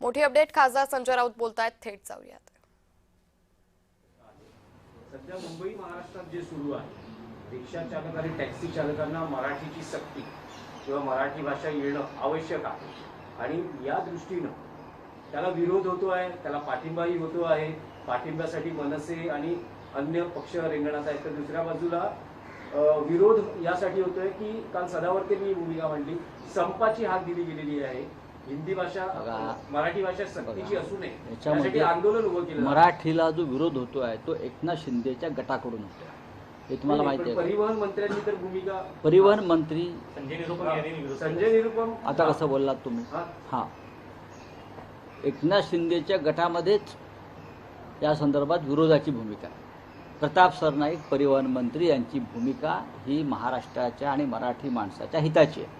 मोठी अपडेट खासदार संजय राऊत बोलतायत, थेट जाऊयात. सध्या मुंबई महाराष्ट्रात जे सुरू आहे, रिक्षा चालक आणि टॅक्सी चालकांना मराठीची सक्ती किंवा मराठी भाषा येणं आवश्यक आहे आणि या दृष्टीनं त्याला विरोध होतो आहे, त्याला पाठिंबाही होतो आहे. पाठिंब्यासाठी मनसे आणि अन्य पक्ष रिंगणात आहेत, तर दुसऱ्या बाजूला विरोध यासाठी होतोय की काल सदावर्तेंनी भूमिका मांडली, संपाची हाक दिली गेलेली आहे. हिंदी भाषा मराठी भाषा सक्तीची असू नये यासाठी आंदोलन उभं केलं. मराठीला जो विरोध होतो आहे तो एकनाथ शिंदेच्या गटाकडून होतो आहे, हे तुम्हाला माहिती आहे. परिवहन मंत्र्यांनी तर भूमिका, परिवहन मंत्री संजय निरुपम आता कसं बोललात तुम्ही? हां, एकनाथ शिंदेच्या गटामध्येच या संदर्भात विरोधाची भूमिका आहे. प्रताप सरनाईक परिवहन मंत्री यांची भूमिका ही महाराष्ट्राच्या आणि मराठी माणसाच्या हिताची आहे.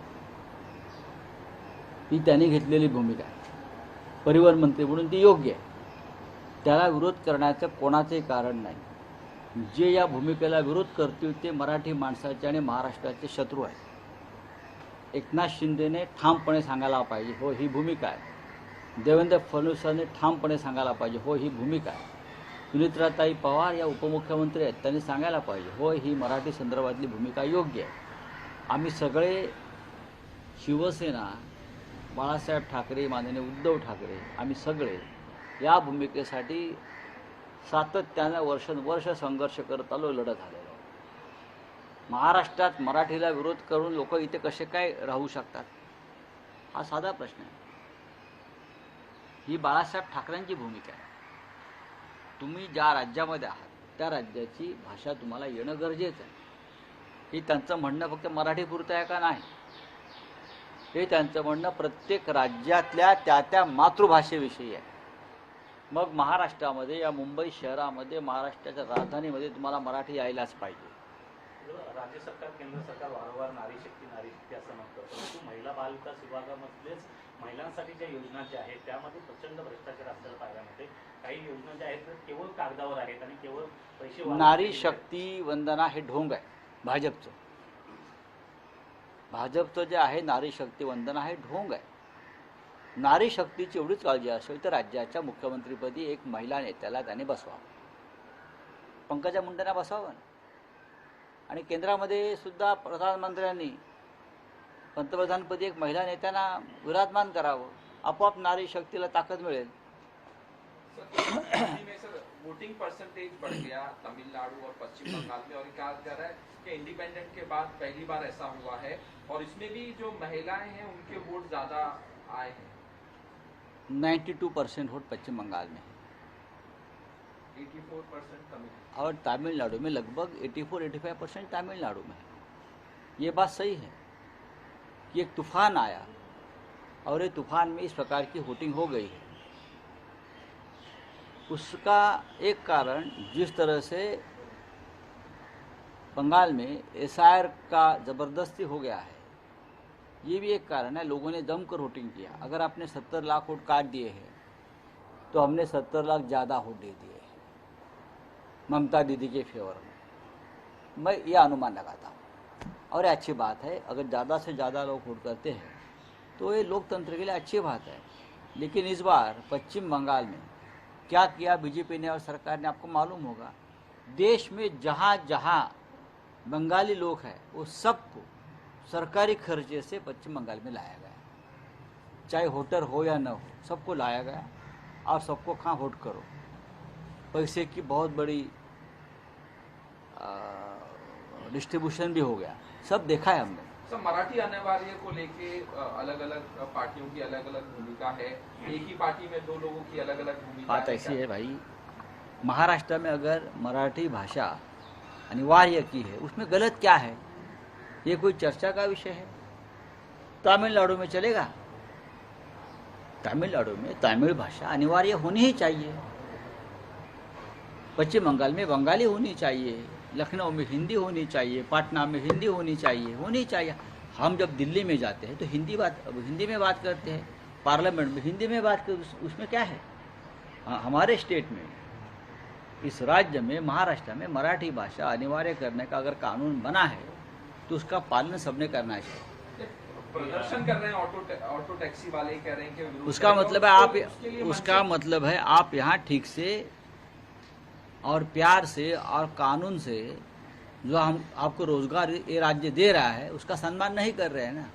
ही त्यांनी घेतलेली भूमिका आहे. परिवहन मंत्री म्हणून ती योग्य आहे, त्याला विरोध करण्याचं कोणाचंही कारण नाही. जे या भूमिकेला विरोध करतील ते मराठी माणसाचे आणि महाराष्ट्राचे शत्रू आहेत. एकनाथ शिंदेने ठामपणे सांगायला पाहिजे, हो ही भूमिका आहे. देवेंद्र फडणवीसांनी ठामपणे सांगायला पाहिजे, हो ही भूमिका आहे. सुनित्राताई पवार या उपमुख्यमंत्री आहेत, त्यांनी सांगायला पाहिजे, हो ही मराठी संदर्भातली भूमिका योग्य आहे. आम्ही सगळे, शिवसेना, बाळासाहेब ठाकरे, माननीय उद्धव ठाकरे, आम्ही सगळे या भूमिकेसाठी सातत्यानं वर्ष संघर्ष करत आलो, लढत आलेलो. महाराष्ट्रात मराठीला विरोध करून लोक इथे कसे काय राहू शकतात, हा साधा प्रश्न आहे. ही बाळासाहेब ठाकरेंची भूमिका आहे. तुम्ही ज्या राज्यामध्ये आहात त्या राज्याची भाषा तुम्हाला येणं गरजेचं आहे. ही त्यांचं म्हणणं फक्त मराठीपुरतं आहे का? नाही, हे त्यांचं म्हणणं प्रत्येक राज्यातल्या त्या मातृभाषेविषयी आहे. मग महाराष्ट्रामध्ये, या मुंबई शहरामध्ये, महाराष्ट्राच्या राजधानीमध्ये तुम्हाला मराठी यायलाच पाहिजे. राज्य सरकार, केंद्र सरकार वारंवार नारी शक्ती असं म्हणतं, परंतु महिला बाल विकास विभागामधलेच महिलांसाठी ज्या योजना ज्या आहेत त्यामध्ये प्रचंड भ्रष्टाचार असल्याला पाहायला मिळते. काही योजना ज्या आहेत केवळ कागदावर आहेत आणि केवळ पैसे. नारी शक्ती वंदना हे ढोंग आहे भाजपचं. भाजपचं जे आहे नारी शक्ती वंदना हे ढोंग आहे. नारी शक्तीची एवढीच काळजी असेल तर राज्याच्या मुख्यमंत्रीपदी एक महिला नेत्याला त्याने बसवावं, पंकजा मुंडेंना बसवावं. आणि केंद्रामध्ये सुद्धा प्रधानमंत्र्यांनी पंतप्रधानपदी एक महिला नेत्यांना विराजमान करावं, आपोआप नारी शक्तीला ताकद मिळेल. वोटिंग परसेंटेज बढ़ गया तमिलनाडु और पश्चिम बंगाल में, और कहा जा रहा है कि इंडिपेंडेंट के बाद पहली बार ऐसा हुआ है, और इसमें भी जो महिलाएं हैं उनके वोट ज्यादा आए हैं. 92% वोट पश्चिम बंगाल में, 84% तमिलनाडु, और तमिलनाडु में लगभग 84-85% तमिलनाडु में. ये बात सही है कि एक तूफान आया और ये तूफान में इस प्रकार की वोटिंग हो गई है. उसका एक कारण जिस तरह से बंगाल में एसआईआर का ज़बरदस्ती हो गया है, ये भी एक कारण है. लोगों ने जमकर वोटिंग किया. अगर आपने 70 लाख वोट काट दिए हैं तो हमने 70 लाख ज़्यादा वोट दे दिए हैं ममता दीदी के फेवर में. मैं ये अनुमान लगाता हूँ और ये अच्छी बात है. अगर ज़्यादा से ज़्यादा लोग वोट करते हैं तो ये लोकतंत्र के लिए अच्छी बात है. लेकिन इस बार पश्चिम बंगाल में क्या किया बीजेपी ने और सरकार ने, आपको मालूम होगा. देश में जहाँ जहाँ बंगाली लोग हैं वो सबको सरकारी खर्चे से पश्चिम बंगाल में लाया गया, चाहे वोटर हो या न हो, सबको लाया गया और सबको कहाँ वोट करो. पैसे की बहुत बड़ी डिस्ट्रीब्यूशन भी हो गया, सब देखा है हमने. सर, मराठी अनिवार्य को लेके अलग अलग पार्टियों की अलग अलग भूमिका है. एक ही पार्टी में दो लोगों की अलग अलग भूमिका. बात ऐसी है भाई, महाराष्ट्र में अगर मराठी भाषा अनिवार्य की है उसमें गलत क्या है, ये कोई चर्चा का विषय है. तमिलनाडु में चलेगा, तमिलनाडु में तमिल भाषा अनिवार्य होनी ही चाहिए. पश्चिम बंगाल में बंगाली होनी चाहिए, लखनऊ में हिंदी होनी चाहिए, पटना में हिंदी होनी चाहिए. हम जब दिल्ली में जाते हैं तो हिंदी में बात करते हैं, पार्लियामेंट में हिंदी में बात करते, उसमें क्या है. हमारे स्टेट में, इस राज्य में, महाराष्ट्र में मराठी भाषा अनिवार्य करने का अगर कानून बना है तो उसका पालन सबने करना चाहिए. प्रदर्शन कर रहे हैं ऑटो टैक्सी वाले कह रहे हैं कि विरोध उसका करेंगे मतलब है और आप उसके लिए उसका मंच- मतलब है आप यहाँ ठीक से और प्यार से और कानून से जो हम आपको रोजगार ये राज्य दे रहा है उसका सम्मान नहीं कर रहे हैं ना।